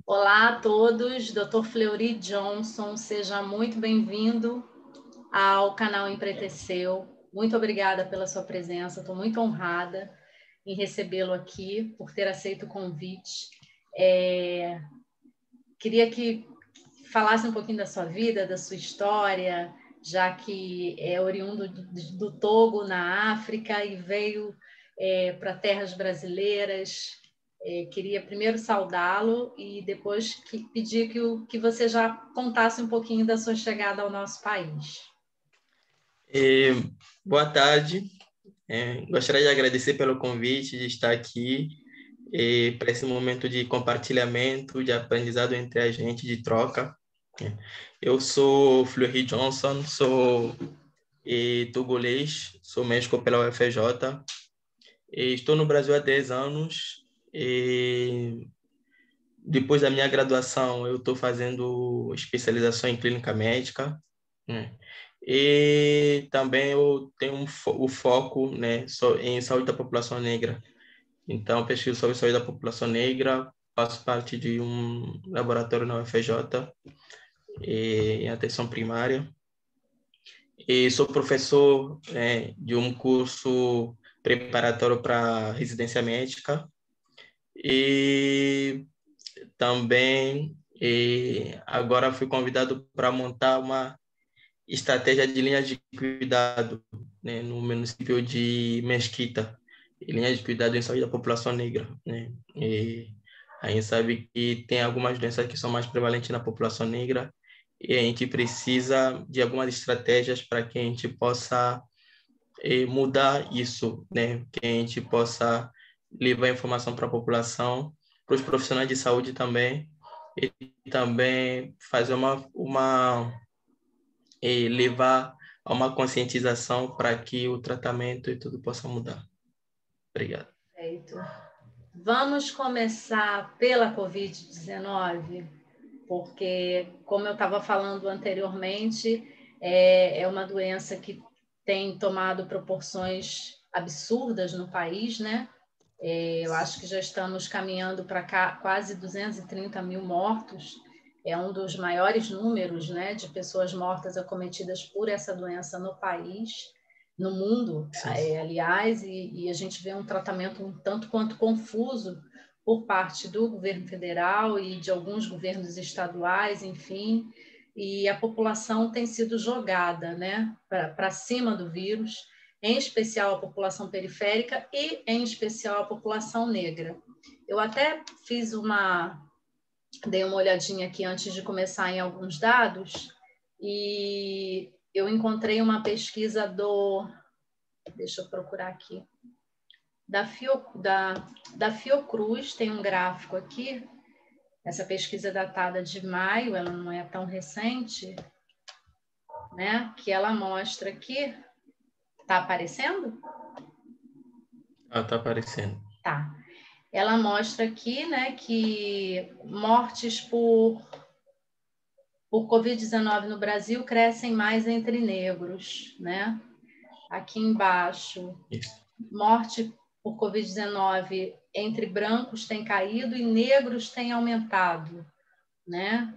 Olá a todos, Dr. Fleury Johnson, seja muito bem-vindo ao canal Empreteceu. Muito obrigada pela sua presença, estou muito honrada em recebê-lo aqui, por ter aceito o convite. Queria que falasse um pouquinho da sua vida, da sua história, já que é oriundo do Togo, na África, e veio para terras brasileiras. Queria primeiro saudá-lo e depois pedir que você já contasse um pouquinho da sua chegada ao nosso país. Boa tarde. Gostaria de agradecer pelo convite de estar aqui para esse momento de compartilhamento, de aprendizado entre a gente, de troca. Eu sou Fleury Johnson, sou togolês, sou médico pela UFJ. Estou no Brasil há 10 anos. Depois da minha graduação, eu estou fazendo especialização em clínica médica, né? E também eu tenho o foco, né, em saúde da população negra. Então, pesquiso sobre saúde da população negra, faço parte de um laboratório na UFJ, em atenção primária. E sou professor, de um curso preparatório para residência médica. E também agora fui convidado para montar uma estratégia de linhas de cuidado, né, no município de Mesquita, linhas de cuidado em saúde da população negra, né? E a gente sabe que tem algumas doenças que são mais prevalentes na população negra e a gente precisa de algumas estratégias para que a gente possa mudar isso, né? Que a gente possa levar informação para a população, para os profissionais de saúde também, e também fazer levar a uma conscientização para que o tratamento e tudo possa mudar. Obrigado. Perfeito. Vamos começar pela Covid-19, porque, como eu estava falando anteriormente, é uma doença que tem tomado proporções absurdas no país, né? Eu acho que já estamos caminhando para quase 230 mil mortos. É um dos maiores números, né, de pessoas mortas acometidas por essa doença no país, no mundo, aliás, e a gente vê um tratamento um tanto quanto confuso por parte do governo federal e de alguns governos estaduais, enfim, e a população tem sido jogada, né, para cima do vírus, em especial a população periférica e, em especial, a população negra. Eu até dei uma olhadinha aqui antes de começar em alguns dados e eu encontrei uma pesquisa deixa eu procurar aqui, da Fiocruz, tem um gráfico aqui, essa pesquisa é datada de maio, ela não é tão recente, né? Que ela mostra aqui, tá aparecendo? Tá aparecendo. Tá. Ela mostra aqui, né, que mortes por Covid-19 no Brasil crescem mais entre negros, né? Aqui embaixo, morte por Covid-19 entre brancos tem caído e negros tem aumentado, né?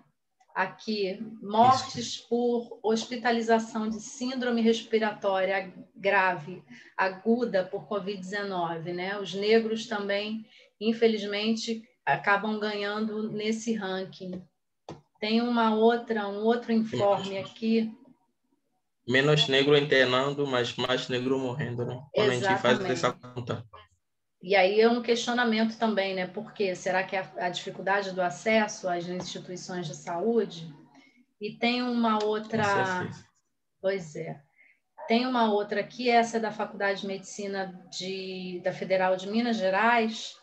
Aqui, mortes por hospitalização de síndrome respiratória grave, aguda por Covid-19, né? Os negros também, infelizmente, acabam ganhando nesse ranking. Tem um outro informe aqui. Menos negro internando, mas mais negro morrendo, né? Quando Exatamente. A gente faz essa conta. E aí é um questionamento também, né? Por quê? Será que é a dificuldade do acesso às instituições de saúde? E tem uma outra... Pois é. Tem uma outra aqui, essa é da Faculdade de Medicina da Federal de Minas Gerais,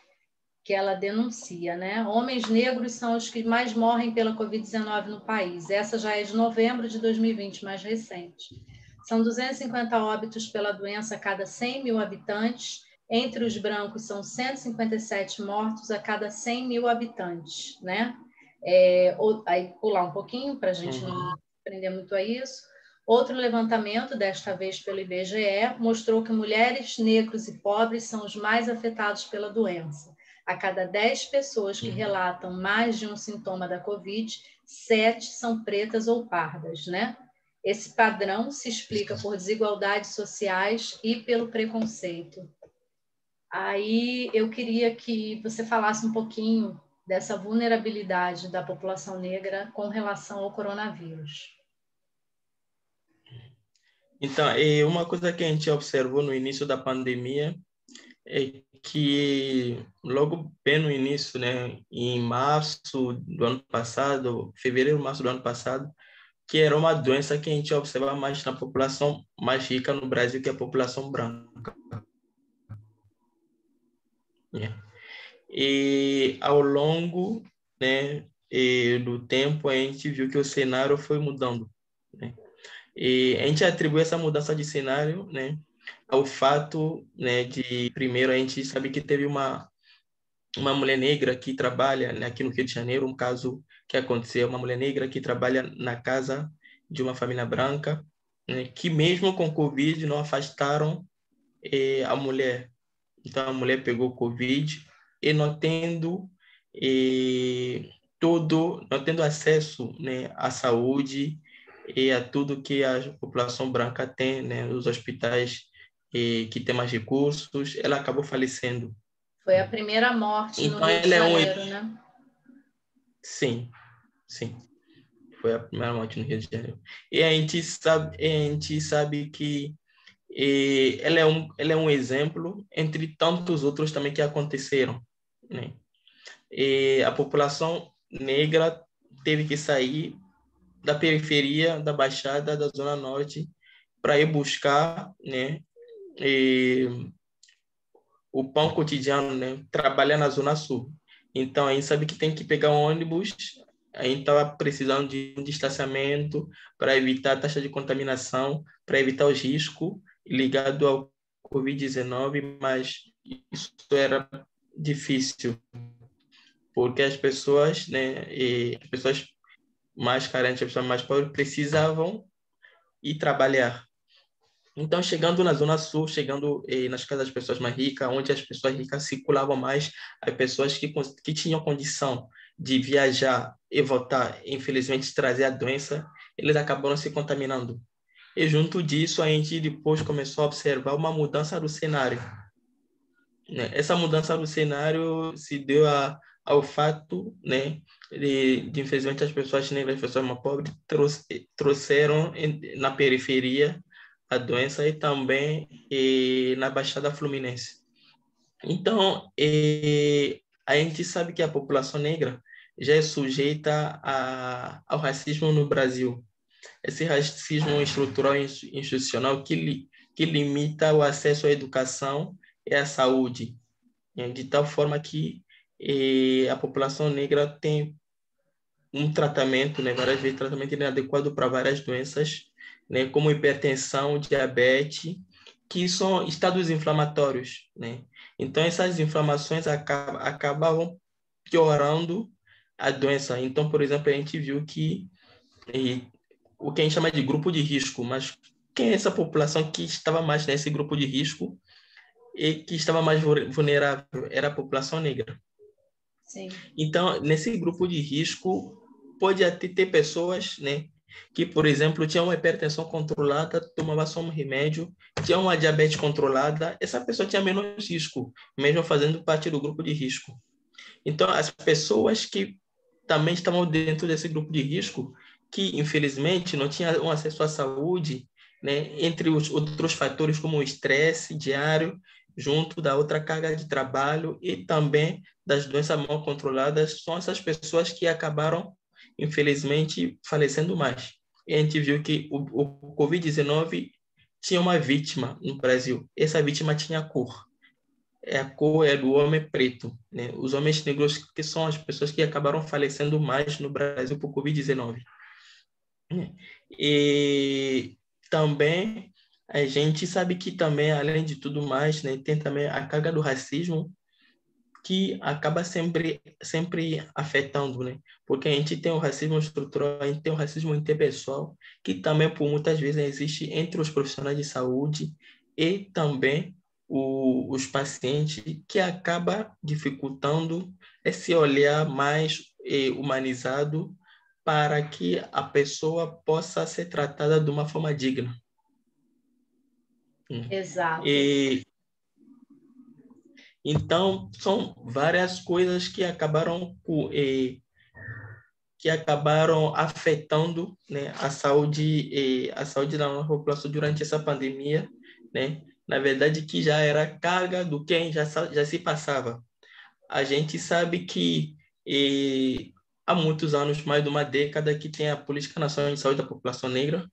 que ela denuncia, né? Homens negros são os que mais morrem pela Covid-19 no país. Essa já é de novembro de 2020, mais recente. São 250 óbitos pela doença a cada 100 mil habitantes. Entre os brancos, são 157 mortos a cada 100 mil habitantes, né? Aí pular um pouquinho para a gente não aprender muito a isso. Outro levantamento, desta vez pelo IBGE, mostrou que mulheres, negros e pobres são os mais afetados pela doença. A cada 10 pessoas que relatam mais de um sintoma da Covid, 7 são pretas ou pardas, né? Esse padrão se explica por desigualdades sociais e pelo preconceito. Aí eu queria que você falasse um pouquinho dessa vulnerabilidade da população negra com relação ao coronavírus. Então, uma coisa que a gente observou no início da pandemia é que logo bem no início, né, em março do ano passado, fevereiro, março do ano passado, que era uma doença que a gente observava mais na população mais rica no Brasil, que é a população branca. Yeah. E ao longo, né, do tempo, a gente viu que o cenário foi mudando, né? E a gente atribui essa mudança de cenário, né, ao fato, né, de, primeiro, a gente sabe que teve uma mulher negra que trabalha, né, aqui no Rio de Janeiro, um caso que aconteceu, uma mulher negra que trabalha na casa de uma família branca, né, que mesmo com Covid não afastaram a mulher. Então, a mulher pegou Covid e não tendo não tendo acesso, né, à saúde e a tudo que a população branca tem, né, os hospitais que tem mais recursos, ela acabou falecendo. Foi a primeira morte no Então, Rio de ela é Janeiro, né? Sim, sim. Foi a primeira morte no Rio de Janeiro. E a gente sabe que ela é um exemplo entre tantos outros também que aconteceram, né? E a população negra teve que sair da periferia, da Baixada, da Zona Norte, para ir buscar, né, o pão cotidiano, né, trabalhar na Zona Sul. Então, a gente sabe que tem que pegar um ônibus, a gente estava precisando de um distanciamento para evitar a taxa de contaminação, para evitar os riscos ligados ao Covid-19, mas isso era difícil, porque as pessoas, né, as pessoas mais carentes, as pessoas mais pobres precisavam ir trabalhar. Então, chegando na Zona Sul, chegando nas casas das pessoas mais ricas, onde as pessoas ricas circulavam mais, as pessoas que tinham condição de viajar e voltar, infelizmente, trazer a doença, eles acabaram se contaminando. E junto disso, a gente depois começou a observar uma mudança do cenário, né? Essa mudança do cenário se deu ao fato, né, infelizmente, as pessoas negras, as pessoas mais pobres, trouxeram na periferia a doença e também na Baixada Fluminense. Então, a gente sabe que a população negra já é sujeita ao racismo no Brasil. Esse racismo estrutural e institucional que limita o acesso à educação e à saúde, né, de tal forma que a população negra tem um tratamento, né, várias vezes tratamento inadequado para várias doenças, né, como hipertensão, diabetes, que são estados inflamatórios, né? Então essas inflamações acabavam piorando a doença. Então, por exemplo, a gente viu que o que a gente chama de grupo de risco, mas quem é essa população que estava mais nesse grupo de risco e que estava mais vulnerável? Era a população negra. Sim. Então, nesse grupo de risco, pode até ter pessoas, né, que, por exemplo, tinham uma hipertensão controlada, tomava só um remédio, tinha uma diabetes controlada, essa pessoa tinha menos risco, mesmo fazendo parte do grupo de risco. Então, as pessoas que também estavam dentro desse grupo de risco, que infelizmente não tinham acesso à saúde, né, entre os outros fatores como o estresse diário, junto da outra carga de trabalho e também das doenças mal controladas, são essas pessoas que acabaram, infelizmente, falecendo mais. E a gente viu que o Covid-19 tinha uma vítima no Brasil. Essa vítima tinha cor. A cor é do homem preto, né? Os homens negros que são as pessoas que acabaram falecendo mais no Brasil por Covid-19. E também a gente sabe que também, além de tudo mais, né, tem também a carga do racismo que acaba sempre afetando, né? Porque a gente tem o racismo estrutural, a gente tem o racismo interpessoal, que também por muitas vezes existe entre os profissionais de saúde e também os pacientes, que acaba dificultando esse olhar mais humanizado para que a pessoa possa ser tratada de uma forma digna. Exato. E, então, são várias coisas que acabaram afetando, né, a saúde da nossa população durante essa pandemia, né? Na verdade, que já era carga do que já se passava. A gente sabe que há muitos anos, mais de uma década, que tem a Política Nacional de Saúde da População Negra,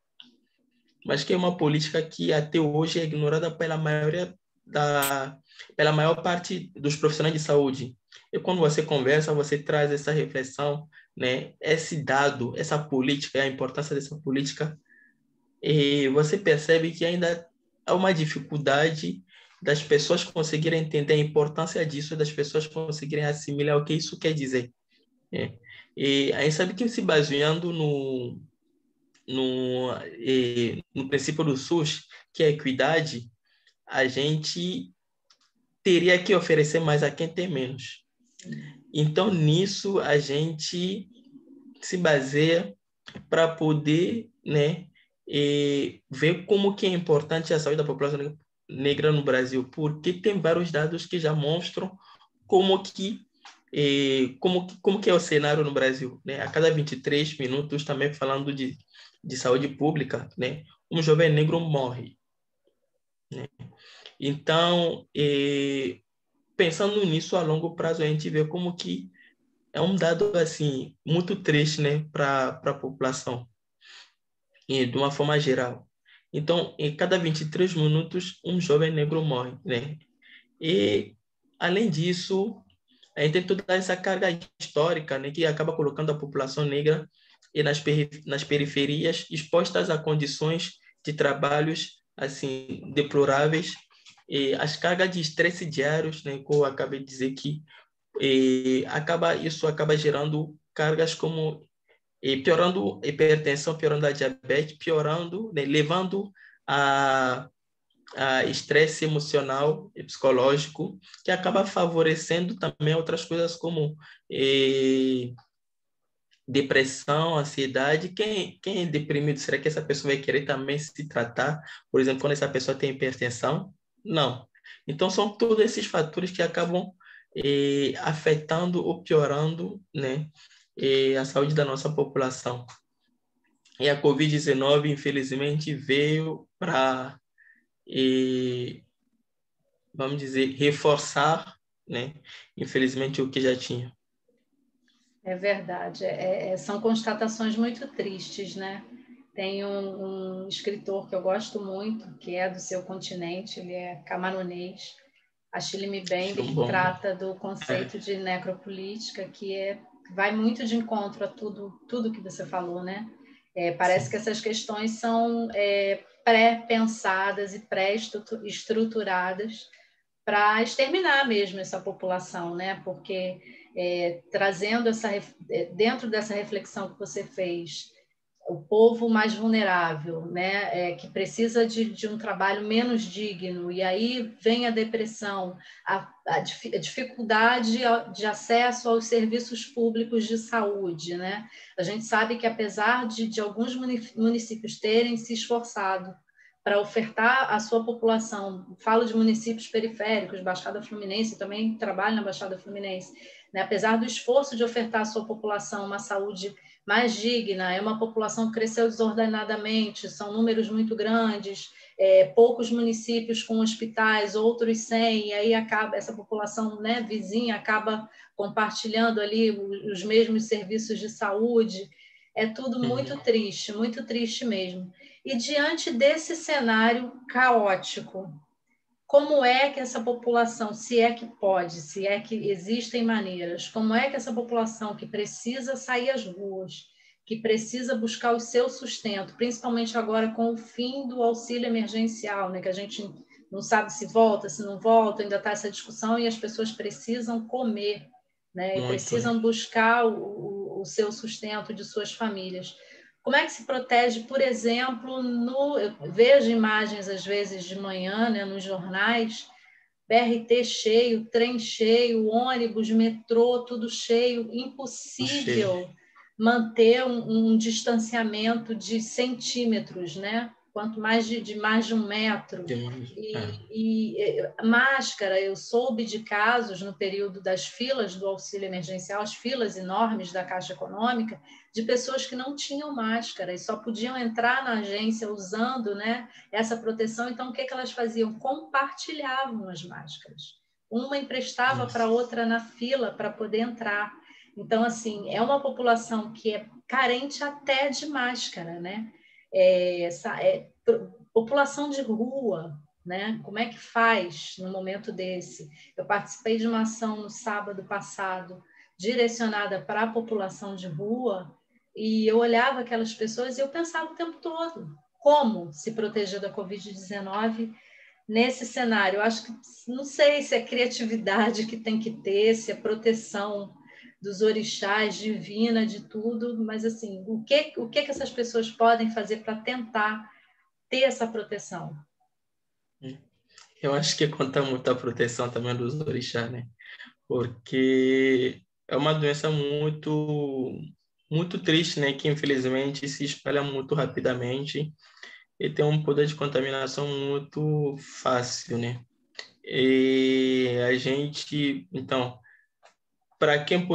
mas que é uma política que até hoje é ignorada pela maior parte dos profissionais de saúde. E quando você conversa, você traz essa reflexão, né? Esse dado, essa política, a importância dessa política, e você percebe que ainda há uma dificuldade das pessoas conseguirem entender a importância disso, das pessoas conseguirem assimilar o que isso quer dizer, né? E a gente sabe que se baseando no princípio do SUS, que é a equidade, a gente teria que oferecer mais a quem tem menos. Então, nisso, a gente se baseia para poder, né, ver como que é importante a saúde da população negra no Brasil, porque tem vários dados que já mostram como que como que é o cenário no Brasil, né? A cada 23 minutos, também falando de saúde pública, né? Um jovem negro morre, né? Então, pensando nisso a longo prazo, a gente vê como que é um dado assim muito triste, né, para a população e de uma forma geral. Então, em cada 23 minutos, um jovem negro morre, né? E além disso, a gente tem toda essa carga histórica, né, que acaba colocando a população negra e nas periferias expostas a condições de trabalhos assim deploráveis, e as cargas de estresse diários, né, que eu acabei de dizer que isso acaba gerando cargas como piorando a hipertensão, piorando a diabetes, piorando, né, levando a estresse emocional e psicológico, que acaba favorecendo também outras coisas como depressão, ansiedade. Quem é deprimido, será que essa pessoa vai querer também se tratar? Por exemplo, quando essa pessoa tem hipertensão? Não. Então, são todos esses fatores que acabam afetando ou piorando, né, a saúde da nossa população. E a Covid-19, infelizmente, veio para, vamos dizer, reforçar, né, infelizmente, o que já tinha. É verdade. São constatações muito tristes, né? Tem um escritor que eu gosto muito, que é do seu continente, ele é camaronês, Achille Mbembe, Filme que bom. trata do conceito de necropolítica, que vai muito de encontro a tudo que você falou, né? Parece Sim. que essas questões são pré-pensadas e pré-estruturadas para exterminar mesmo essa população, né? Porque trazendo dentro dessa reflexão que você fez, o povo mais vulnerável, né, que precisa de um trabalho menos digno, e aí vem a depressão, a dificuldade de acesso aos serviços públicos de saúde, né? A gente sabe que apesar de alguns municípios terem se esforçado para ofertar à sua população, falo de municípios periféricos, Baixada Fluminense, também trabalho na Baixada Fluminense, né? Apesar do esforço de ofertar à sua população uma saúde mais digna, é uma população que cresceu desordenadamente, são números muito grandes, poucos municípios com hospitais, outros sem, e aí acaba essa população, né, vizinha acaba compartilhando ali os mesmos serviços de saúde. É tudo muito triste mesmo. E diante desse cenário caótico, como é que essa população, se é que pode, se é que existem maneiras, como é que essa população que precisa sair às ruas, que precisa buscar o seu sustento, principalmente agora com o fim do auxílio emergencial, né, que a gente não sabe se volta, se não volta, ainda está essa discussão e as pessoas precisam comer, né, e Muito, né? precisam buscar o seu sustento de suas famílias. Como é que se protege, por exemplo, eu vejo imagens às vezes de manhã, né, nos jornais, BRT cheio, trem cheio, ônibus, metrô, tudo cheio, impossível manter um distanciamento de centímetros, né? Quanto mais de mais de 1 metro. Máscara, eu soube de casos no período das filas do auxílio emergencial, as filas enormes da Caixa Econômica, de pessoas que não tinham máscara e só podiam entrar na agência usando, né, essa proteção. Então, o que elas faziam? Compartilhavam as máscaras. Uma emprestava para a outra na fila para poder entrar. Então, assim, é uma população que é carente até de máscara, né? População de rua, né? Como é que faz no momento desse? Eu participei de uma ação no sábado passado, direcionada para a população de rua, e eu olhava aquelas pessoas e eu pensava o tempo todo, como se proteger da Covid-19 nesse cenário? Eu acho que, não sei se é criatividade que tem que ter, se é proteção dos orixás, divina, de tudo, mas assim, o que essas pessoas podem fazer para tentar ter essa proteção? Eu acho que conta muito a proteção também dos orixás, né? Porque é uma doença muito triste, né? Que infelizmente se espalha muito rapidamente e tem um poder de contaminação muito fácil, né? E a gente, então, para quem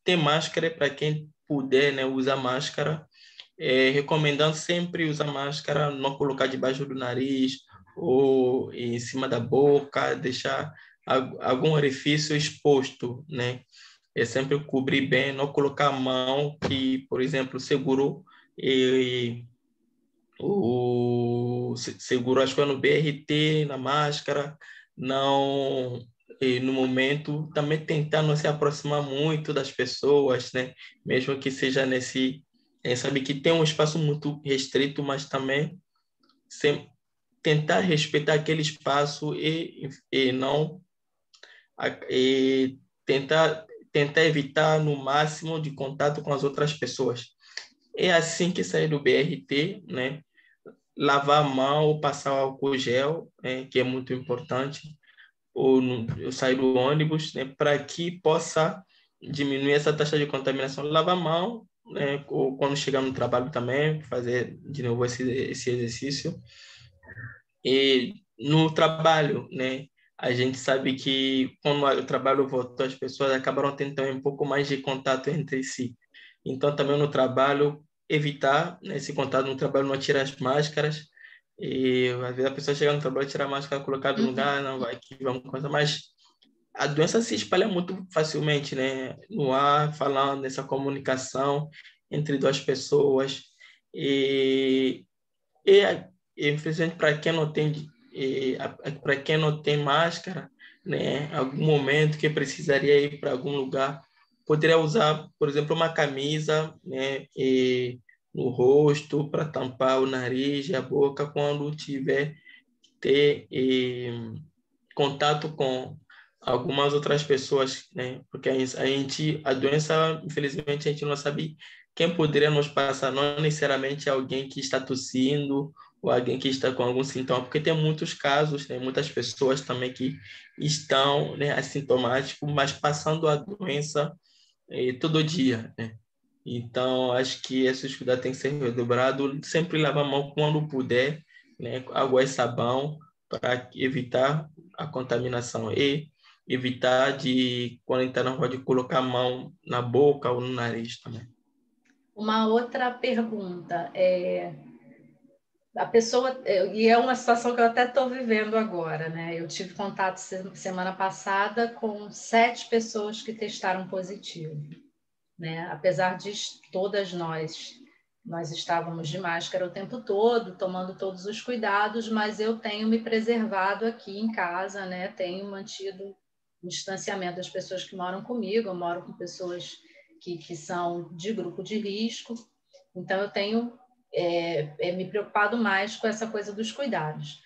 tem máscara, para quem puder, né, usar máscara, recomendando sempre usar máscara, não colocar debaixo do nariz ou em cima da boca, deixar algum orifício exposto, né? É sempre cobrir bem, não colocar a mão que, por exemplo, segurou e segurou, acho que foi no BRT, na máscara, não, e no momento também tentar não se aproximar muito das pessoas, né? Mesmo que seja sabe que tem um espaço muito restrito, mas também tentar respeitar aquele espaço e não e tentar evitar no máximo de contato com as outras pessoas. É assim que sair do BRT, né? Lavar a mão, passar álcool gel, que é muito importante, ou eu sair do ônibus, né, para que possa diminuir essa taxa de contaminação. Lavar a mão, né, ou quando chegar no trabalho também, fazer de novo esse exercício. E no trabalho, né, a gente sabe que quando o trabalho voltou, as pessoas acabaram tendo também um pouco mais de contato entre si. Então, também no trabalho, evitar, né, esse contato no trabalho, não tirar as máscaras. E às vezes a pessoa chega no trabalho, tirar a máscara, colocar no lugar, não vai aqui, vamos coisa, mas a doença se espalha muito facilmente, né? No ar, falando nessa comunicação entre duas pessoas. E, e, infelizmente, para quem não tem máscara, né? Algum momento que precisaria ir para algum lugar, poderia usar, por exemplo, uma camisa, né? No rosto para tampar o nariz e a boca quando tiver ter contato com algumas outras pessoas, né? Porque a doença, infelizmente, a gente não sabe quem poderia nos passar, não necessariamente alguém que está tossindo ou alguém que está com algum sintoma, porque tem muitos casos, né? Muitas pessoas também que estão, né, assintomáticos, mas passando a doença todo dia, né? Então, acho que esses cuidados têm que ser redobrados, sempre lavar a mão quando puder, né? Água e sabão, para evitar a contaminação e evitar de, quando entrar na rua, de colocar a mão na boca ou no nariz também. Uma outra pergunta a pessoa, e é uma situação que eu até estou vivendo agora, né? Eu tive contato semana passada com 7 pessoas que testaram positivo, né? Apesar de todas nós estávamos de máscara o tempo todo, tomando todos os cuidados, mas eu tenho me preservado aqui em casa, né? Tenho mantido o distanciamento das pessoas que moram comigo. Eu moro com pessoas que são de grupo de risco, então eu tenho me preocupado mais com essa coisa dos cuidados.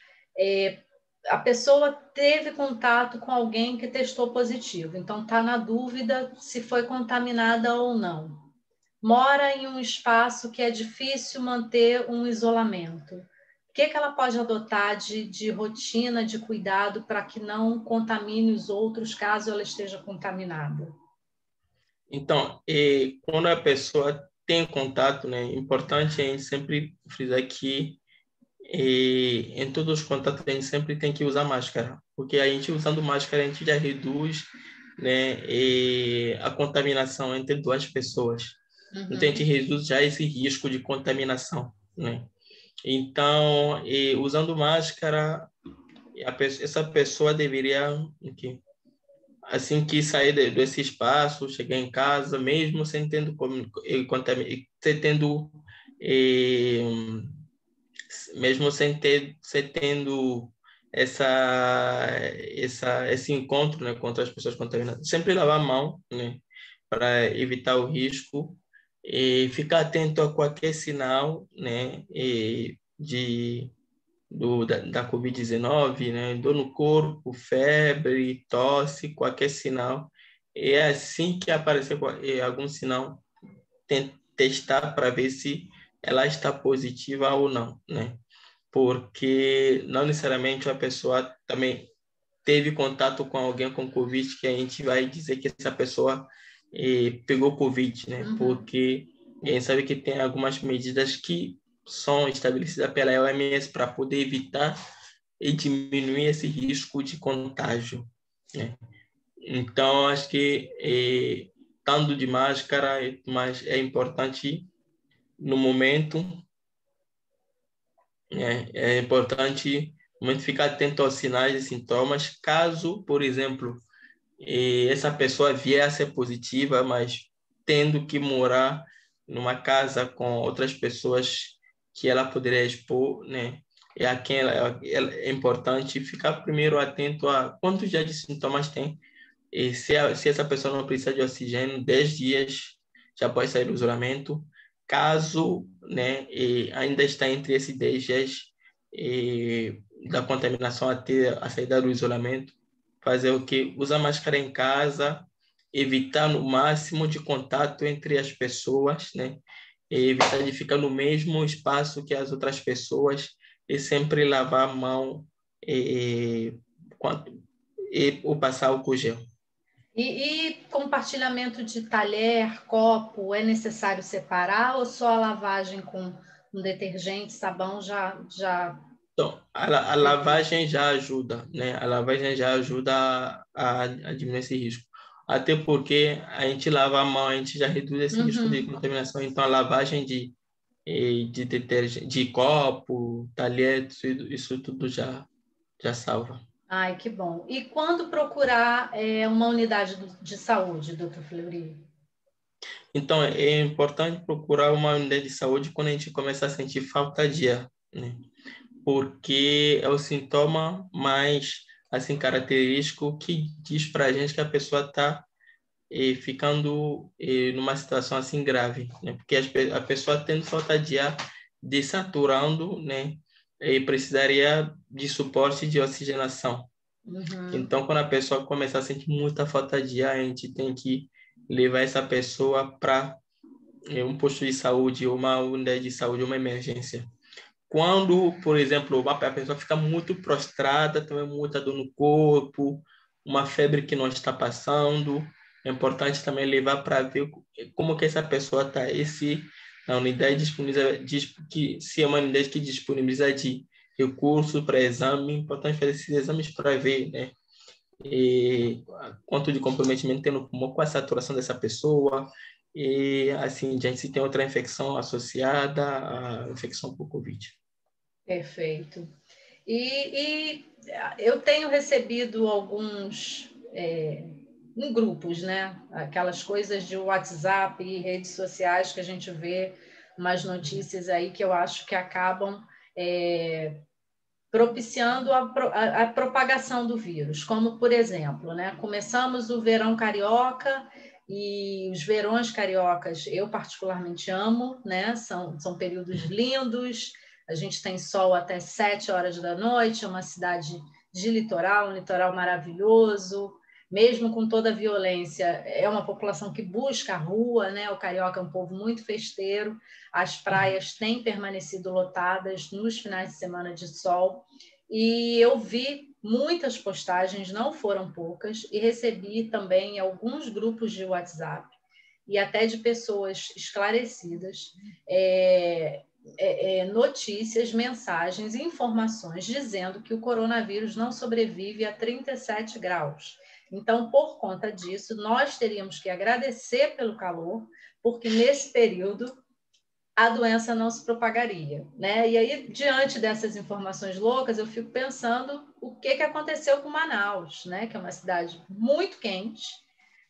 A pessoa teve contato com alguém que testou positivo, então está na dúvida se foi contaminada ou não. Mora em um espaço que é difícil manter um isolamento. que ela pode adotar de rotina, de cuidado, para que não contamine os outros, caso ela esteja contaminada? Então, quando a pessoa tem contato, né, é importante a gente sempre frisar que em todos os contatos a gente sempre tem que usar máscara, porque a gente usando máscara a gente já reduz, né, a contaminação entre duas pessoas. Então a gente Uhum. reduz já esse risco de contaminação, né? Então, usando máscara, essa pessoa deveria, ok, assim que sair desse espaço, chegar em casa, mesmo sem tendo tendo eh, mesmo sem tendo esse encontro, né, com outras pessoas contaminadas, sempre lavar a mão, né, para evitar o risco e ficar atento a qualquer sinal, né, da Covid-19, né? Dor no corpo, febre, tosse, qualquer sinal. E é assim que aparecer algum sinal, testar para ver se ela está positiva ou não, né? Porque não necessariamente a pessoa também teve contato com alguém com Covid que a gente vai dizer que essa pessoa pegou Covid, né? Uhum. Porque a gente sabe que tem algumas medidas que são estabelecidas pela OMS para poder evitar e diminuir esse risco de contágio, né? Então, acho que estando de máscara, mas é importante no momento, né? É importante no momento ficar atento aos sinais e sintomas. Caso, por exemplo, essa pessoa vier a ser positiva, mas tendo que morar numa casa com outras pessoas que ela poderia expor, né? É a quem é importante ficar primeiro atento a quantos dias de sintomas tem. E se essa pessoa não precisa de oxigênio, 10 dias já pode sair do isolamento. Caso, né, ainda está entre esses 10 dias da contaminação até a saída do isolamento, fazer o que? Usar máscara em casa, evitar no máximo de contato entre as pessoas, né? E evitar de ficar no mesmo espaço que as outras pessoas e sempre lavar a mão e, ou passar álcool gel. E compartilhamento de talher, copo, é necessário separar ou só a lavagem com um detergente, sabão já Então, a lavagem já ajuda, né? A lavagem já ajuda a diminuir esse risco. Até porque a gente lava a mão, a gente já reduz esse risco de Uhum. contaminação. Então, a lavagem de detergente, de copo, talher, isso tudo já salva. Ai, que bom. E quando procurar uma unidade de saúde, doutor Fleury? Então, é importante procurar uma unidade de saúde quando a gente começa a sentir falta de ar, né? Porque é o sintoma mais assim característico que diz para a gente que a pessoa está ficando numa situação assim grave, né? Porque a pessoa tendo falta de ar, desaturando, né? E precisaria de suporte de oxigenação. Uhum. Então, quando a pessoa começar a sentir muita falta de ar, a gente tem que levar essa pessoa para um posto de saúde, uma unidade de saúde, uma emergência. Quando, por exemplo, a pessoa fica muito prostrada, também muita dor no corpo, uma febre que não está passando, é importante também levar para ver como que essa pessoa está. E se a unidade que se é uma unidade que disponibiliza de recursos para exame, é importante fazer esses exames para ver, né? E quanto de comprometimento tem no pulmão, qual a saturação dessa pessoa, e assim, gente, se tem outra infecção associada à infecção por Covid. Perfeito. E eu tenho recebido alguns em grupos, né? Aquelas coisas de WhatsApp e redes sociais que a gente vê umas notícias aí que eu acho que acabam propiciando a propagação do vírus, como por exemplo, né? Começamos o verão carioca e os verões cariocas eu particularmente amo, né? São períodos lindos, a gente tem sol até 7 horas da noite, é uma cidade de litoral, um litoral maravilhoso, mesmo com toda a violência, é uma população que busca a rua, né? O carioca é um povo muito festeiro, as praias têm permanecido lotadas nos finais de semana de sol, e eu vi muitas postagens, não foram poucas, e recebi também alguns grupos de WhatsApp e até de pessoas esclarecidas, notícias, mensagens e informações dizendo que o coronavírus não sobrevive a 37 graus. Então, por conta disso, nós teríamos que agradecer pelo calor, porque nesse período a doença não se propagaria, né? E aí, diante dessas informações loucas, eu fico pensando o que aconteceu com Manaus, né? Que é uma cidade muito quente,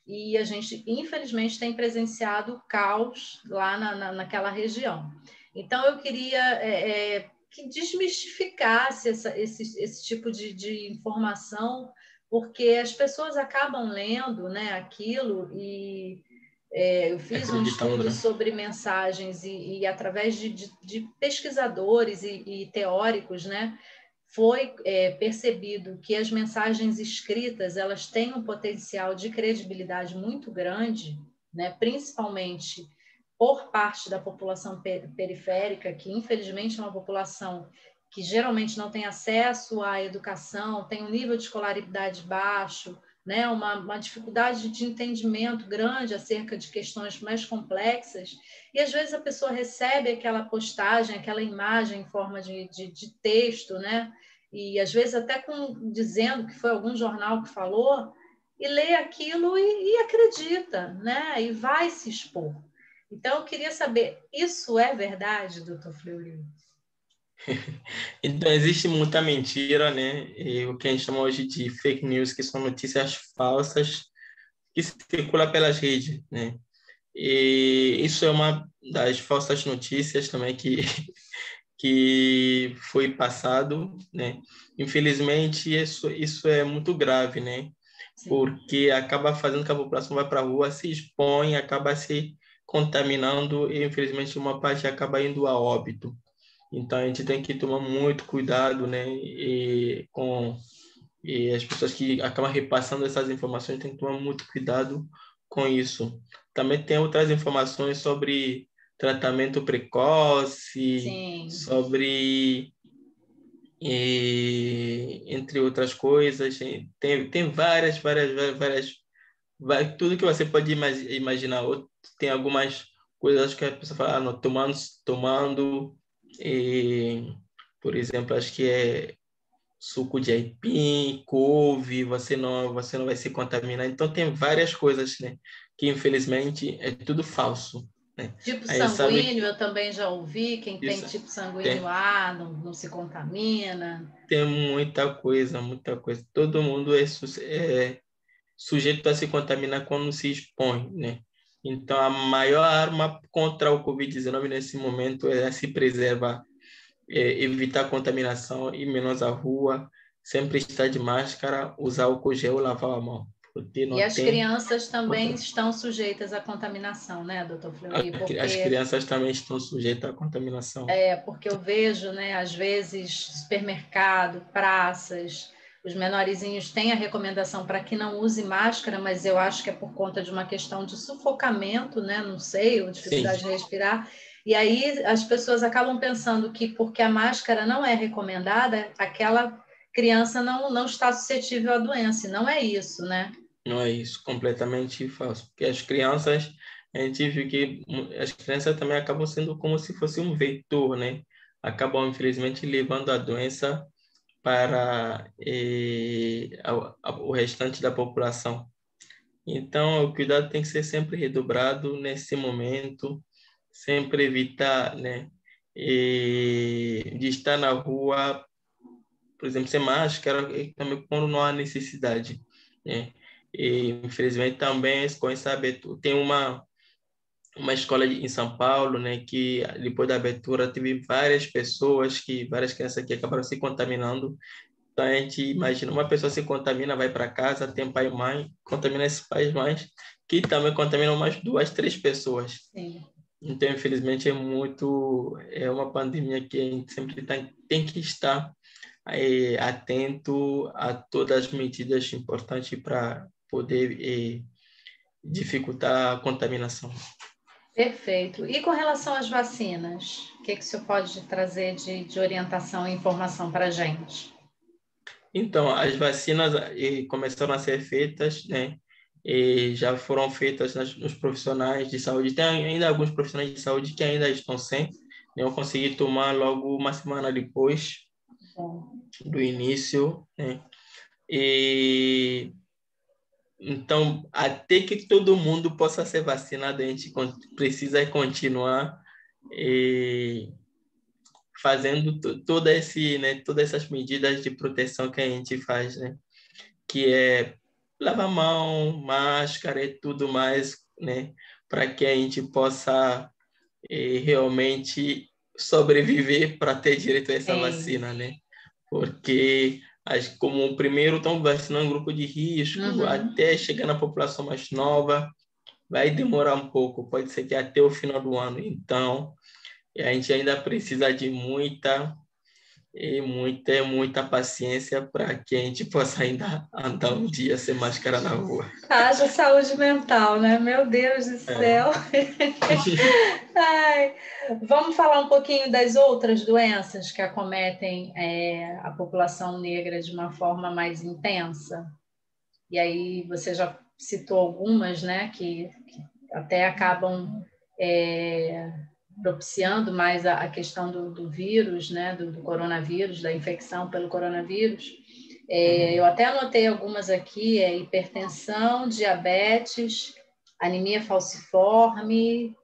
e a gente, infelizmente, tem presenciado caos lá naquela região. Então, eu queria que desmistificasse esse tipo de informação, porque as pessoas acabam lendo, né, aquilo e eu fiz um Acreditando, estudo né? sobre mensagens e através de pesquisadores e teóricos, né, foi percebido que as mensagens escritas elas têm um potencial de credibilidade muito grande, né, principalmente por parte da população periférica, que infelizmente é uma população que geralmente não tem acesso à educação, tem um nível de escolaridade baixo, né, uma dificuldade de entendimento grande acerca de questões mais complexas, e às vezes a pessoa recebe aquela postagem, aquela imagem em forma de texto, né, e às vezes até dizendo que foi algum jornal que falou, e lê aquilo e acredita, né, e vai se expor. Então, eu queria saber, isso é verdade, doutor Fleury? Então, existe muita mentira, né? E o que a gente chama hoje de fake news, que são notícias falsas que circulam pelas redes, né? E isso é uma das falsas notícias também que foi passado, né? Infelizmente, isso é muito grave, né? Sim. Porque acaba fazendo que a população vá para a rua, se expõe, acaba se contaminando e, infelizmente, uma parte acaba indo a óbito. Então, a gente tem que tomar muito cuidado, né? E as pessoas que acabam repassando essas informações têm que tomar muito cuidado com isso. Também tem outras informações sobre tratamento precoce, Sim. sobre entre outras coisas. Tem tudo que você pode imaginar. Tem algumas coisas que a pessoa fala, não, tomando, por exemplo, acho que é suco de aipim, couve, você não vai se contaminar. Então tem várias coisas, né, que infelizmente é tudo falso, né? Tipo A gente sabe sanguíneo, eu também já ouvi, quem que tem isso tipo sanguíneo tem, A não se contamina. tem muita coisa, muita coisa. Todo mundo é sujeito a se contaminar quando se expõe, né? Então, a maior arma contra o Covid-19 nesse momento é se preservar, evitar a contaminação, ir menos à rua, sempre estar de máscara, usar álcool gel, lavar a mão, porque E não as tem crianças também outra. estão sujeitas à contaminação, né, doutor Fleury? As Porque crianças também estão sujeitas à contaminação. porque eu vejo, né, às vezes, supermercado, praças, os menorzinhos têm a recomendação para que não use máscara, mas eu acho que é por conta de uma questão de sufocamento, né, não sei, ou Sim, dificuldade de respirar. E aí as pessoas acabam pensando que porque a máscara não é recomendada, aquela criança não está suscetível à doença. E não é isso, né? não é isso, completamente falso. Porque as crianças, a gente viu que as crianças também acabam sendo como se fosse um vetor, né? Acabam, infelizmente, levando a doença para o restante da população. Então, o cuidado tem que ser sempre redobrado nesse momento, sempre evitar, né, de estar na rua, por exemplo, sem máscara, e também quando não há necessidade, né? E, infelizmente, também com essa abertura, tem uma escola em São Paulo, né, que depois da abertura teve várias crianças que acabaram se contaminando. Então, a gente imagina, uma pessoa se contamina, vai para casa, tem pai e mãe, contamina esses pais e mães, que também contaminam mais duas, três pessoas. Sim. Então, infelizmente, é uma pandemia que a gente sempre tem que estar atento a todas as medidas importantes para poder dificultar a contaminação. Perfeito. E com relação às vacinas, o que o senhor pode trazer de orientação e informação para a gente? Então, as vacinas começaram a ser feitas, né? E já foram feitas nos profissionais de saúde. Tem ainda alguns profissionais de saúde que ainda estão sem. Eu consegui tomar logo uma semana depois do início, né? E então, até que todo mundo possa ser vacinado, a gente precisa continuar fazendo todas essas medidas de proteção que a gente faz, né? Que é lavar a mão, máscara e tudo mais, né? Para que a gente possa realmente sobreviver para ter direito a essa vacina, né? Porque como primeiro estão vacinando um grupo de risco, até chegar na população mais nova, vai demorar um pouco, pode ser que até o final do ano. Então, a gente ainda precisa de muita paciência para que a gente possa ainda andar um dia sem máscara na rua. Haja saúde mental, né? Meu Deus do céu. Ai, vamos falar um pouquinho das outras doenças que acometem a população negra de uma forma mais intensa. E aí você já citou algumas, né, que até acabam propiciando mais a questão do vírus, né, do coronavírus, da infecção pelo coronavírus. Eu até anotei algumas aqui, hipertensão, diabetes, anemia falciforme,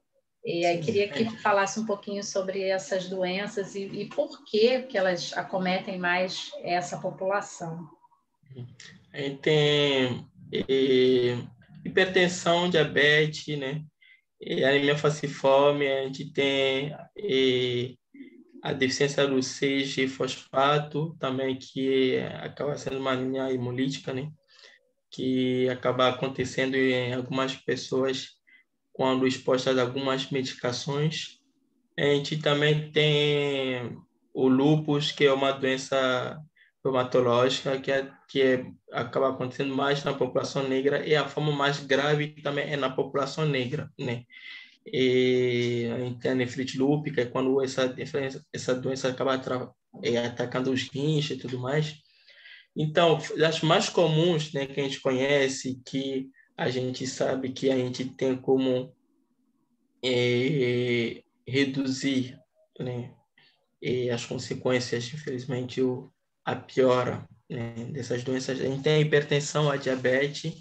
e aí queria que falasse um pouquinho sobre essas doenças e por que elas acometem mais essa população. A gente tem hipertensão, diabetes, né? Anemia falciforme, a gente tem a deficiência do 6-fosfato, também, que acaba sendo uma anemia hemolítica, né? Que acaba acontecendo em algumas pessoas quando expostas a algumas medicações. A gente também tem o lúpus, que é uma doença reumatológica acaba acontecendo mais na população negra, e a forma mais grave também é na população negra, né? E a gente tem a nefrite lúpica, quando essa doença acaba atacando os rins e tudo mais. Então, as mais comuns, né, que a gente conhece, que a gente sabe que a gente tem como reduzir, né, as consequências, infelizmente, a piora, né, dessas doenças. A gente tem a hipertensão, a diabetes,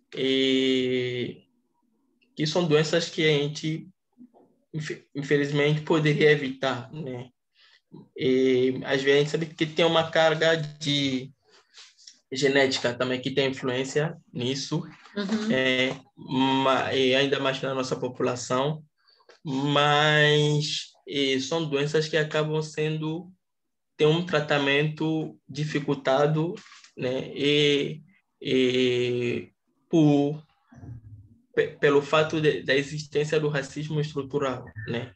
que são doenças que a gente, infelizmente, poderia evitar, né? E às vezes a gente sabe que tem uma carga de genética também que tem influência nisso, e ainda mais na nossa população, mas são doenças que acabam tem um tratamento dificultado, né? E pelo fato da existência do racismo estrutural, né?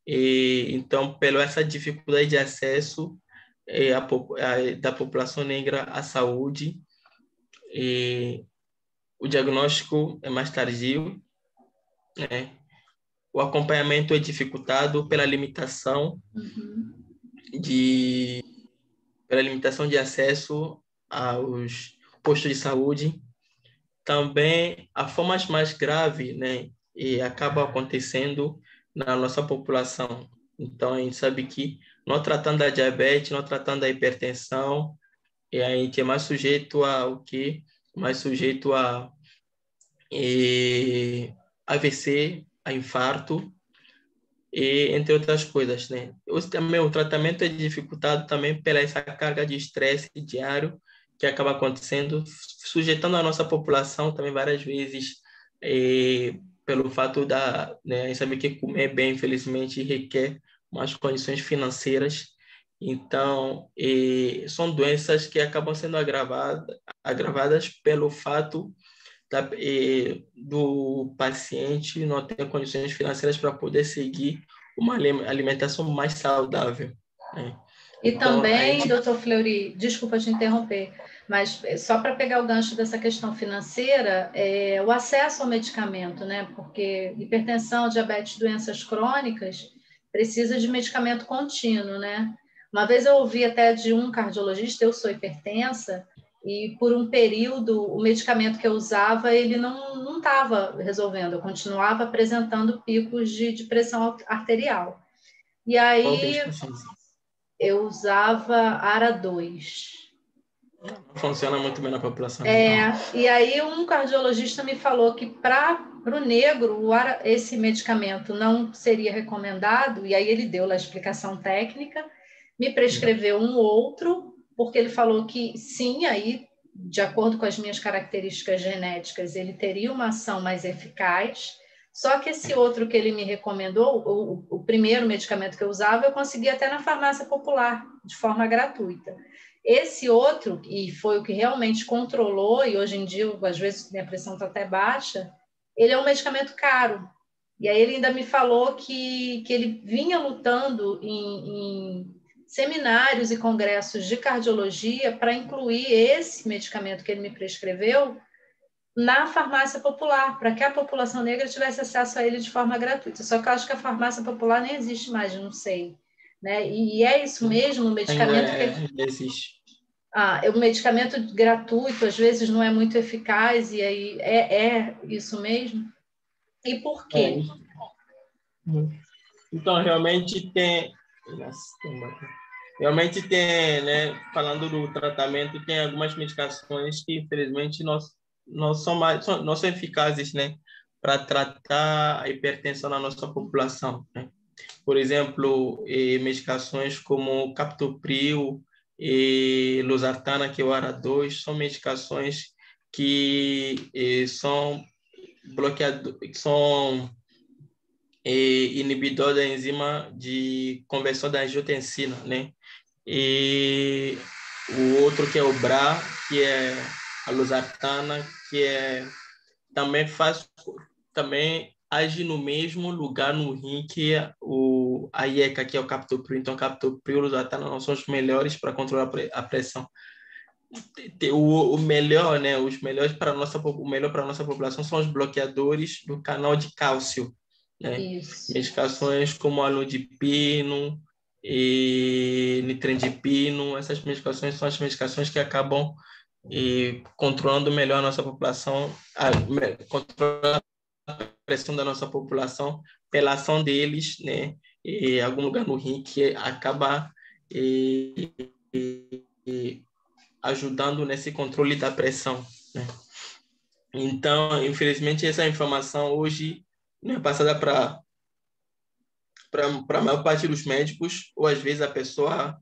Então, pela essa dificuldade de acesso da população negra à saúde, o diagnóstico é mais tardio, né? O acompanhamento é dificultado pela limitação de acesso aos postos de saúde. Também a forma mais grave, né, e acaba acontecendo na nossa população. Então, a gente sabe que, não tratando da diabetes, não tratando da hipertensão, a gente é mais sujeito ao quê? Mais sujeito a AVC, a infarto, entre outras coisas, né? Também o tratamento é dificultado também pela essa carga de estresse diário que acaba acontecendo, sujeitando a nossa população também várias vezes, pelo fato né, a gente sabe que comer bem, infelizmente, requer umas condições financeiras. Então, são doenças que acabam sendo agravadas pelo fato do paciente não ter condições financeiras para poder seguir uma alimentação mais saudável, né? E Então, a também, gente... doutor Fleury, desculpa te interromper, mas só para pegar o gancho dessa questão financeira, o acesso ao medicamento, né? Porque hipertensão, diabetes, doenças crônicas, precisa de medicamento contínuo, né? Uma vez eu ouvi até de um cardiologista, eu sou hipertensa, e por um período o medicamento que eu usava, ele não estava resolvendo, eu continuava apresentando picos de pressão arterial. E Qual aí medicação? eu usava ARA2. Não funciona muito bem na população negra. E aí um cardiologista me falou que para o negro esse medicamento não seria recomendado, e aí ele deu lá a explicação técnica, me prescreveu um outro, porque ele falou que sim, aí, de acordo com as minhas características genéticas, ele teria uma ação mais eficaz, só que esse outro que ele me recomendou, o primeiro medicamento que eu usava, eu consegui até na farmácia popular, de forma gratuita. Esse outro, e foi o que realmente controlou, e hoje em dia, às vezes, minha pressão está até baixa, ele é um medicamento caro. E aí ele ainda me falou que ele vinha lutando em seminários e congressos de cardiologia para incluir esse medicamento que ele me prescreveu na farmácia popular, para que a população negra tivesse acesso a ele de forma gratuita. Só que eu acho que a farmácia popular nem existe mais, não sei. Né? E é isso mesmo, o Ainda medicamento que... existe. O medicamento gratuito, às vezes, não é muito eficaz, e aí é isso mesmo? E por quê? Então, realmente tem, né, falando do tratamento, tem algumas medicações que, infelizmente, não são não são eficazes, né, para tratar a hipertensão na nossa população, né? Por exemplo, medicações como Captopril e Losartana, que é o ARA2, são medicações que são são inibidor da enzima de conversão da angiotensina, né? E o outro que é o BRA, que é a Losartana, que também age no mesmo lugar no rim que a IECA, que é o Captopril. Então, Captopril e Losartana não são os melhores para controlar a pressão. O melhor, né? O melhor para a nossa população são os bloqueadores do canal de cálcio, né? Isso. Medicações como alodipino e nitrendipino, essas medicações são as medicações que acabam controlando melhor a nossa população, controlando a pressão da nossa população pela ação deles, né? Em algum lugar no rim que acaba ajudando nesse controle da pressão, né? Então, infelizmente, essa informação hoje não é passada para a maior parte dos médicos, ou às vezes a pessoa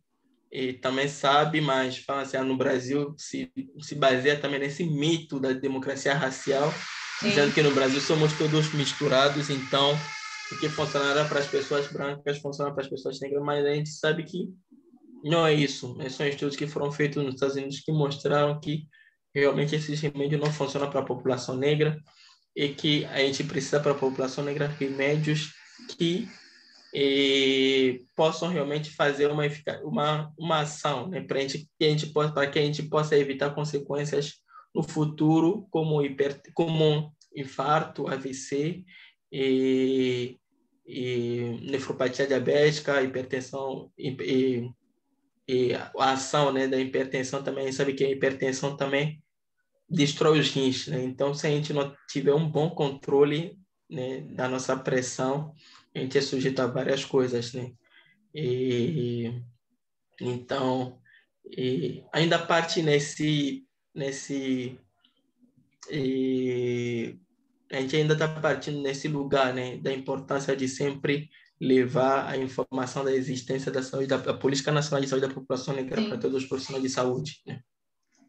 também sabe, mas fala assim, no Brasil se baseia também nesse mito da democracia racial, dizendo que no Brasil somos todos misturados, então o que funcionará para as pessoas brancas funciona para as pessoas negras, mas a gente sabe que não é isso. São estudos que foram feitos nos Estados Unidos que mostraram que realmente esse remédio não funciona para a população negra e que a gente precisa para a população negra remédios que possam realmente fazer uma ação, né, para que a gente possa evitar consequências no futuro, como infarto, AVC, e nefropatia diabética, hipertensão e a ação, né, da hipertensão também, sabe que a hipertensão também destrói os rins, né? Então, se a gente não tiver um bom controle, né, da nossa pressão, a gente é sujeito a várias coisas, né? E então, ainda parte nesse a gente ainda está partindo nesse lugar, né, da importância de sempre levar a informação da existência da saúde, da Política Nacional de Saúde da População Negra para todos os profissionais de saúde, né?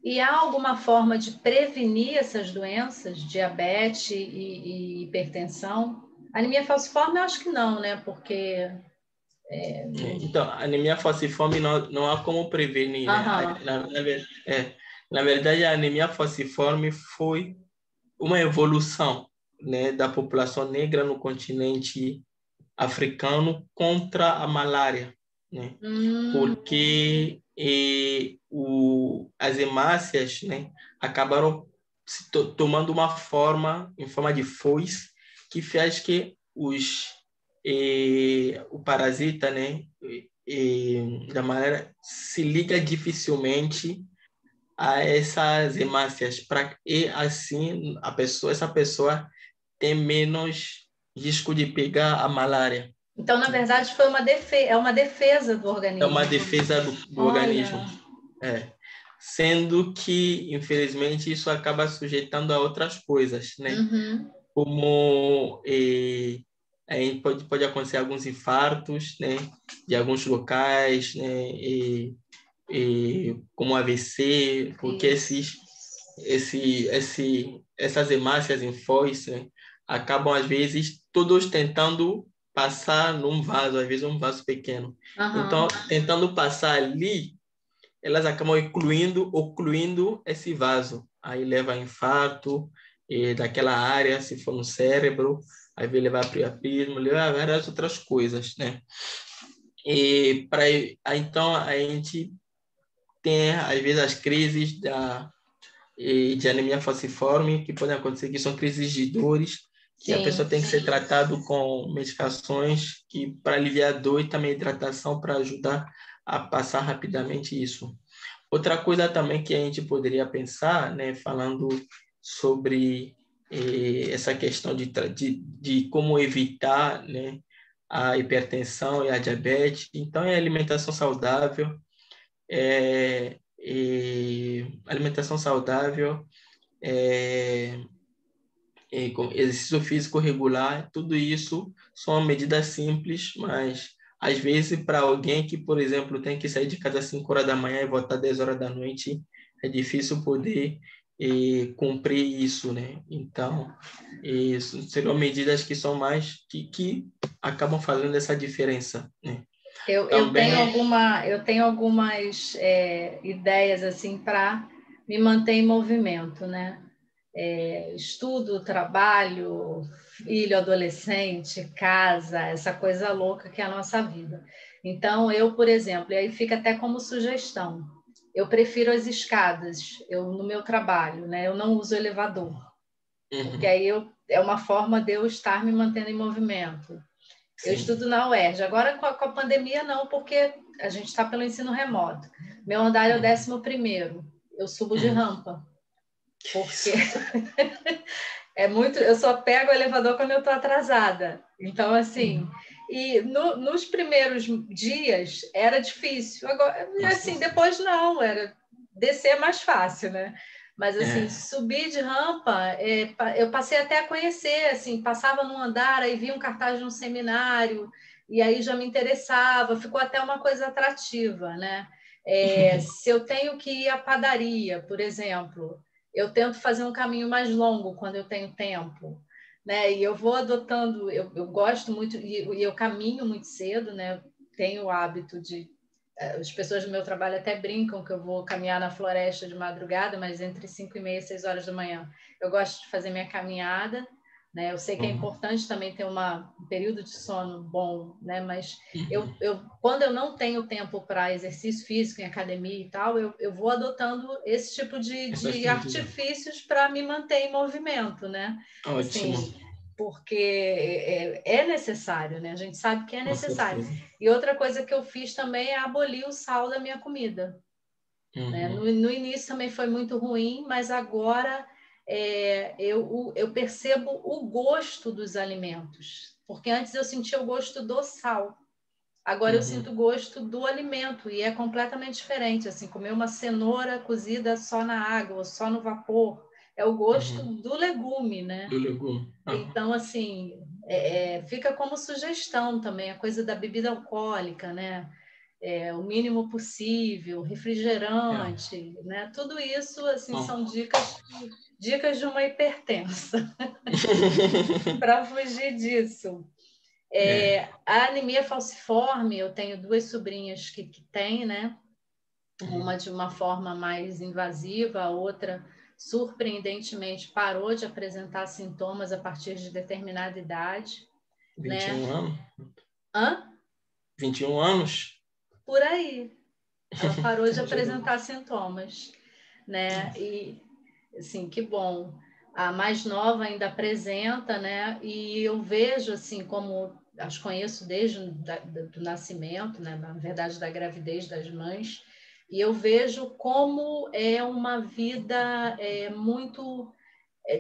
E há alguma forma de prevenir essas doenças, diabetes e hipertensão? Anemia falciforme, eu acho que não, né? Porque... Então, anemia falciforme não há como prevenir, né? Na verdade, a anemia falciforme foi uma evolução, né, da população negra no continente africano contra a malária, né? Porque as hemácias, né, acabaram tomando uma forma, em forma de foice, que faz que o parasita, né, da maneira se liga dificilmente a essas hemácias, e assim essa pessoa tem menos risco de pegar a malária. Então, na verdade, foi é uma defesa do organismo. É uma defesa do organismo. Sendo que, infelizmente, isso acaba sujeitando a outras coisas, né? Como pode acontecer alguns infartos, né? De alguns locais, né? Como AVC, porque essas hemácias em foice, né, acabam, às vezes, todos tentando passar num vaso, às vezes um vaso pequeno. Então, tentando passar ali, elas acabam ocluindo esse vaso. Aí leva a infarto daquela área, se for no cérebro, aí vai levar a priapismo, leva a várias outras coisas, né? Então, a gente tem, às vezes, as crises de anemia falciforme, que podem acontecer, que são crises de dores, que a pessoa tem que ser tratado com medicações para aliviar a dor e também hidratação para ajudar a passar rapidamente isso. Outra coisa também que a gente poderia pensar, né, falando sobre essa questão de como evitar, né, a hipertensão e a diabetes, então é alimentação saudável, alimentação saudável, com exercício físico regular, tudo isso são medidas simples, mas às vezes para alguém que, por exemplo, tem que sair de casa às 5 horas da manhã e voltar às 10 horas da noite, é difícil poder cumprir isso, né? Então, seriam medidas que são mais que acabam fazendo essa diferença, né? Eu tenho algumas ideias assim para me manter em movimento, né? Estudo, trabalho, filho, adolescente, casa, essa coisa louca que é a nossa vida. Então, eu, por exemplo, e aí fica até como sugestão, eu prefiro as escadas, no meu trabalho, né? Eu não uso elevador, porque aí é uma forma de eu estar me mantendo em movimento. Sim. Eu estudo na UERJ. Agora, com a pandemia, não, porque a gente está pelo ensino remoto. Meu andar é o 11º. Eu subo de rampa. Porque eu só pego o elevador quando eu estou atrasada. Então, assim, e nos primeiros dias era difícil. Agora, assim, depois não, descer é mais fácil, né? Mas, assim, subir de rampa, eu passei até a conhecer, assim, passava num andar, aí via um cartaz de um seminário, e aí já me interessava, ficou até uma coisa atrativa, né? Se eu tenho que ir à padaria, por exemplo, eu tento fazer um caminho mais longo quando eu tenho tempo, né? E eu vou adotando, eu gosto muito, e eu caminho muito cedo, né? Tenho o hábito de... As pessoas do meu trabalho até brincam que eu vou caminhar na floresta de madrugada, mas entre 5h30 e 6 horas da manhã. Eu gosto de fazer minha caminhada, né? Eu sei que é importante também ter um período de sono bom, né? Mas quando eu não tenho tempo para exercício físico em academia e tal, eu vou adotando esse tipo de artifícios para me manter em movimento, né? Ótimo. Assim, porque é necessário, né? A gente sabe que é necessário. E outra coisa que eu fiz também é abolir o sal da minha comida. Né? No início também foi muito ruim, mas agora eu percebo o gosto dos alimentos. Porque antes eu sentia o gosto do sal. Agora eu sinto o gosto do alimento e é completamente diferente. Assim, comer uma cenoura cozida só na água ou só no vapor. É o gosto do legume, né? Do legume. Então, assim, fica como sugestão também a coisa da bebida alcoólica, né? O mínimo possível, refrigerante, né? Tudo isso, assim, são dicas de uma hipertensa para fugir disso. A anemia falciforme, eu tenho 2 sobrinhas que têm, né? Uma de uma forma mais invasiva, a outra, surpreendentemente, parou de apresentar sintomas a partir de determinada idade. 21 anos? Hã? 21 anos? por aí. Ela parou de apresentar sintomas, né? E, assim, que bom. A mais nova ainda apresenta, né? E eu vejo, assim, como as conheço desde do nascimento, né? Na verdade, da gravidez das mães, e eu vejo como é uma vida muito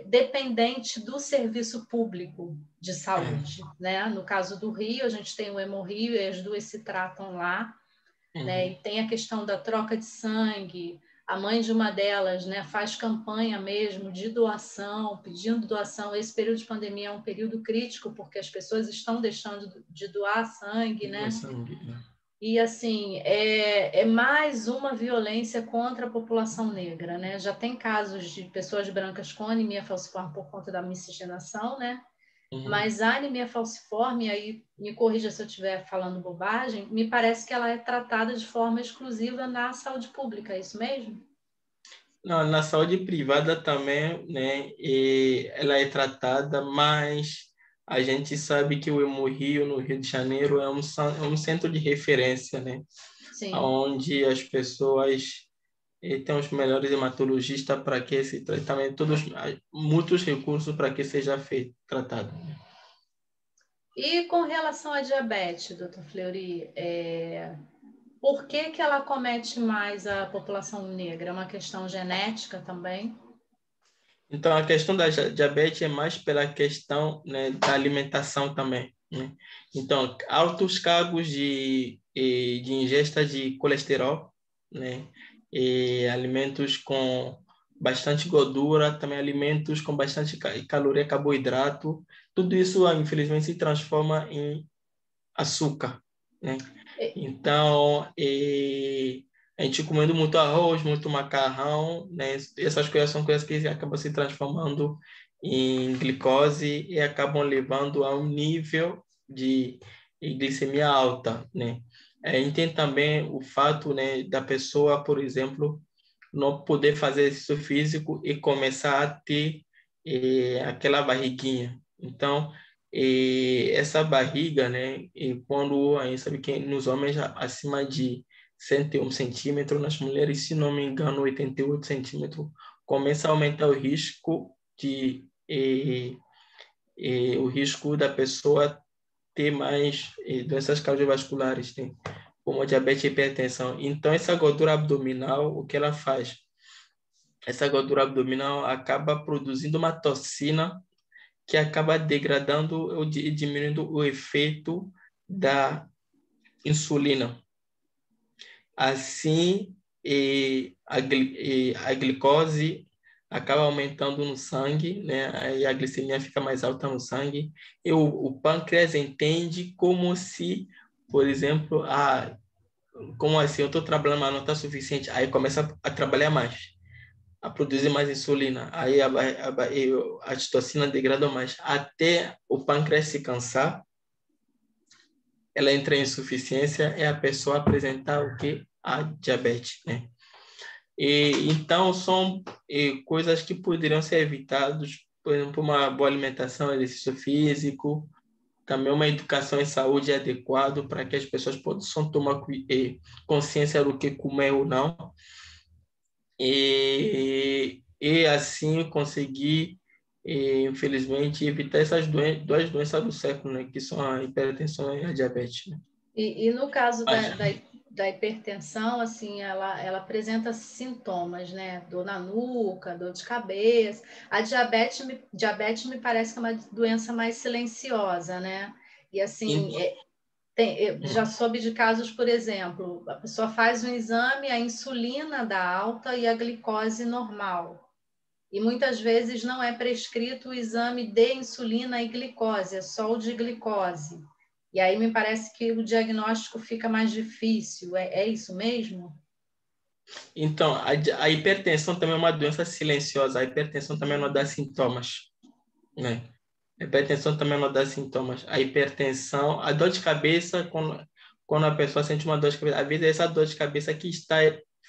dependente do serviço público de saúde, né? No caso do Rio, a gente tem o Hemorrio e as duas se tratam lá, né? E tem a questão da troca de sangue. A mãe de uma delas, né, faz campanha mesmo de doação, pedindo doação. Esse período de pandemia é um período crítico, porque as pessoas estão deixando de doar sangue, né? Sangue, né? E, assim, é mais uma violência contra a população negra, né? Já tem casos de pessoas brancas com anemia falciforme por conta da miscigenação, né? Mas a anemia falciforme, aí me corrija se eu estiver falando bobagem, me parece que ela é tratada de forma exclusiva na saúde pública, é isso mesmo? Não, na saúde privada também, né, e ela é tratada, mas a gente sabe que o Hemorrio, no Rio de Janeiro, é um centro de referência, né, Sim. onde as pessoas têm os melhores hematologistas para que esse tratamento, muitos recursos para que seja feito, tratado. E com relação à diabetes, doutor Fleury, por que ela acomete mais a população negra? É uma questão genética também? Então, a questão da diabetes é mais pela questão, né, da alimentação também, né? Então, altos cargos de ingesta de colesterol, né? E alimentos com bastante gordura, também alimentos com bastante caloria, carboidrato, tudo isso, infelizmente, se transforma em açúcar, né? Então, a gente comendo muito arroz, muito macarrão, né? Essas coisas são coisas que acabam se transformando em glicose e acabam levando a um nível de glicemia alta, né? E tem também o fato, né, da pessoa, por exemplo, não poder fazer exercício físico e começar a ter aquela barriguinha. Então, essa barriga, né, e quando a gente sabe que nos homens acima de 101 centímetros, nas mulheres, se não me engano, 88 centímetros, começa a aumentar o risco o risco da pessoa ter mais doenças cardiovasculares, né, como a diabetes e hipertensão. Então, essa gordura abdominal, o que ela faz? Essa gordura abdominal acaba produzindo uma toxina que acaba degradando ou diminuindo o efeito da insulina. Assim, a glicose acaba aumentando no sangue, né? Aí a glicemia fica mais alta no sangue, e o pâncreas entende como se, por exemplo, como assim, eu estou trabalhando, mas não está suficiente, aí começa a trabalhar mais, a produzir mais insulina, aí a citocina degrada mais, até o pâncreas se cansar, ela entra em insuficiência e a pessoa apresentar o que? A diabetes, né? Então, são coisas que poderiam ser evitadas, por exemplo, uma boa alimentação, exercício físico, também uma educação em saúde adequada para que as pessoas possam tomar consciência do que comer ou não, e assim conseguir, infelizmente, evitar essas duas doenças do século, né, que são a hipertensão e a diabetes, né? E no caso Mas, da hipertensão, assim, ela apresenta sintomas, né? Dor na nuca, dor de cabeça. A diabetes me parece que é uma doença mais silenciosa, né? E assim, eu já soube de casos, por exemplo, a pessoa faz um exame, a insulina dá alta e a glicose normal. E muitas vezes não é prescrito o exame de insulina e glicose, é só o de glicose. E aí me parece que o diagnóstico fica mais difícil. É isso mesmo? então, a hipertensão também é uma doença silenciosa. A hipertensão também não dá sintomas, né? A hipertensão também não dá sintomas. A hipertensão, a dor de cabeça, quando a pessoa sente uma dor de cabeça, às vezes é essa dor de cabeça que está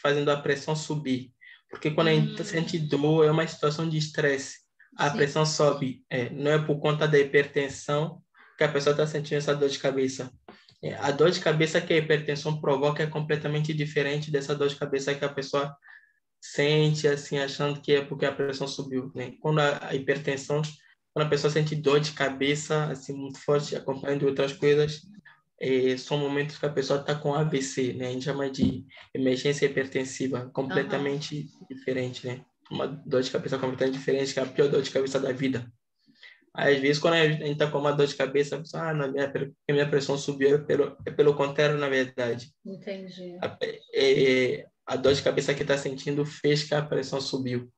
fazendo a pressão subir. Porque quando a gente sente dor, é uma situação de estresse. A Sim. pressão sobe. Não é por conta da hipertensão que a pessoa está sentindo essa dor de cabeça. A dor de cabeça que a hipertensão provoca é completamente diferente dessa dor de cabeça que a pessoa sente, assim, achando que é porque a pressão subiu, né? Quando a hipertensão, quando a pessoa sente dor de cabeça, assim, muito forte, acompanhando de outras coisas, são momentos que a pessoa está com AVC, né? A gente chama de emergência hipertensiva, Aham. completamente diferente, né? Uma dor de cabeça completamente diferente, que é a pior dor de cabeça da vida. Às vezes, quando a gente está com uma dor de cabeça, a pessoa, não, minha pressão subiu, é pelo contrário, na verdade. Entendi. A dor de cabeça que está sentindo fez que a pressão subiu.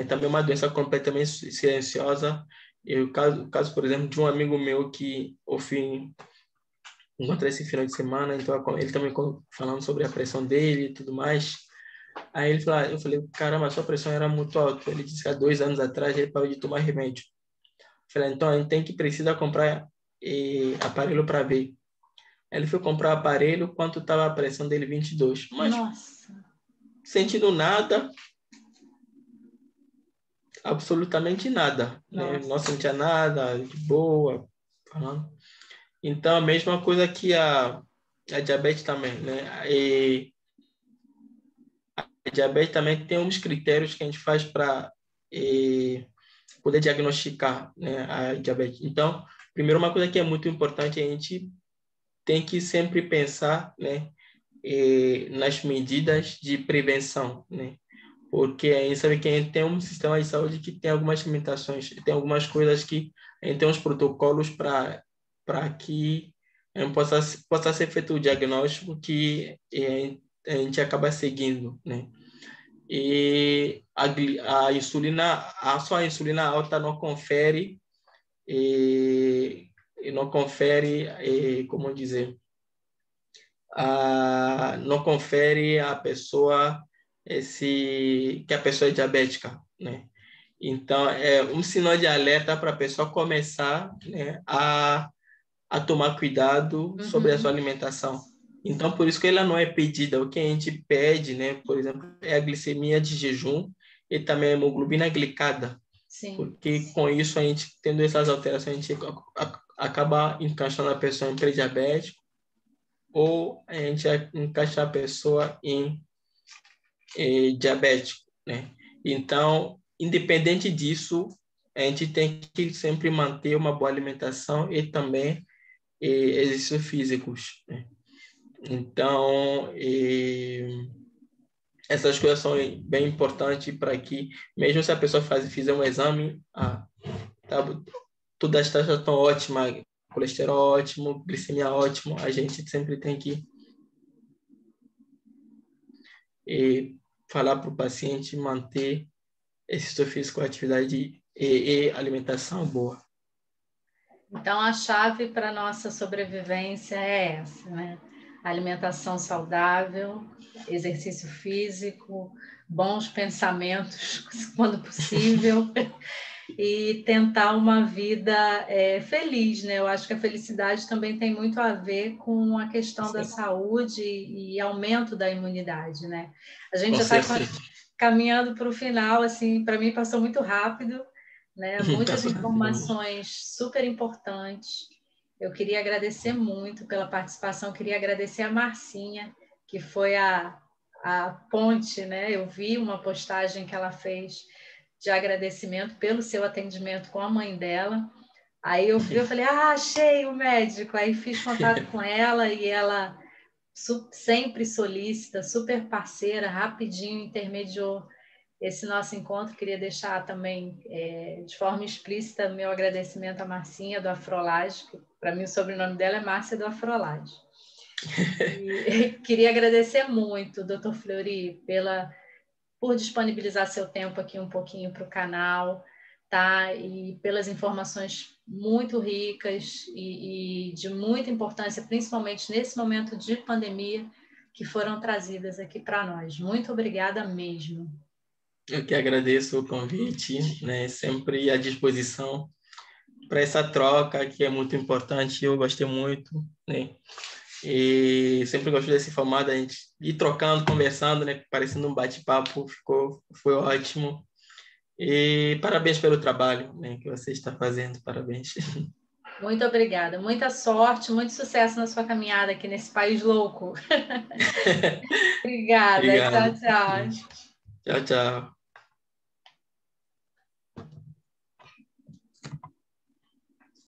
Também é uma doença completamente silenciosa. O caso, por exemplo, de um amigo meu que eu fui encontrei esse final de semana, então ele também falando sobre a pressão dele e tudo mais. Aí ele falou, eu falei, caramba, sua pressão era muito alta. Ele disse que há 2 anos atrás ele parou de tomar remédio. Eu falei, então a gente precisa comprar aparelho para ver. Aí ele foi comprar o aparelho, quanto estava a pressão dele? 22. Mas Nossa, sentindo nada, absolutamente nada, né? Não nossa. sentia nada, de boa, falando. Então, a mesma coisa que a diabetes também, né? E a diabetes também tem uns critérios que a gente faz para poder diagnosticar, né, a diabetes. Então, primeiro, uma coisa que é muito importante, a gente tem que sempre pensar, né, nas medidas de prevenção, né? Porque a gente sabe que a gente tem um sistema de saúde que tem algumas limitações, tem algumas coisas que a gente tem uns protocolos para que a gente possa ser feito o diagnóstico que a gente acaba seguindo, né? E a insulina, só a insulina alta não confere, não confere, como dizer, não confere a pessoa que a pessoa é diabética, né? Então, é um sinal de alerta para a pessoa começar, né, a tomar cuidado sobre a sua Uhum. alimentação. Então, por isso que ela não é pedida. O que a gente pede, né, por exemplo, é a glicemia de jejum e também a hemoglobina glicada, Sim. porque com isso a gente, tendo essas alterações, a gente acaba encaixando a pessoa em pré-diabético ou a gente encaixa a pessoa em diabético, né? Então, independente disso, a gente tem que sempre manter uma boa alimentação e também exercícios físicos, né? Então, essas coisas são bem importantes para que, mesmo se a pessoa fizer um exame, tá, todas as taxas estão ótimas, colesterol ótimo, glicemia ótimo, a gente sempre tem que falar para o paciente manter exercício físico, atividade e alimentação boa. Então, a chave para a nossa sobrevivência é essa, né? Alimentação saudável, exercício físico, bons pensamentos, quando possível, e tentar uma vida feliz, né? Eu acho que a felicidade também tem muito a ver com a questão da saúde e aumento da imunidade, né? A gente Com já está certeza. caminhando para o final, assim, para mim passou muito rápido, né? Muitas Passou rapidamente. informações super importantes. Eu queria agradecer muito pela participação, queria agradecer a Marcinha, que foi a ponte, né? Eu vi uma postagem que ela fez de agradecimento pelo seu atendimento com a mãe dela. Aí eu vi, eu falei, achei o médico. Aí fiz contato com ela e ela sempre solícita, super parceira, rapidinho intermediou esse nosso encontro. Queria deixar também, de forma explícita, meu agradecimento à Marcinha do Afrolage, que para mim o sobrenome dela é Márcia do Afrolage. E queria agradecer muito, doutor Fleury, por disponibilizar seu tempo aqui um pouquinho para o canal, tá? E pelas informações muito ricas e de muita importância, principalmente nesse momento de pandemia, que foram trazidas aqui para nós. Muito obrigada mesmo. Eu que agradeço o convite, né? Sempre à disposição para essa troca que é muito importante. Eu gostei muito, né? E sempre gosto desse formato, a gente ir trocando, conversando, né? Parecendo um bate-papo, foi ótimo. E parabéns pelo trabalho, né, que você está fazendo, parabéns. Muito obrigada. Muita sorte, muito sucesso na sua caminhada aqui nesse país louco. Obrigada. Tchau, Obrigado. tchau. Tchau, tchau.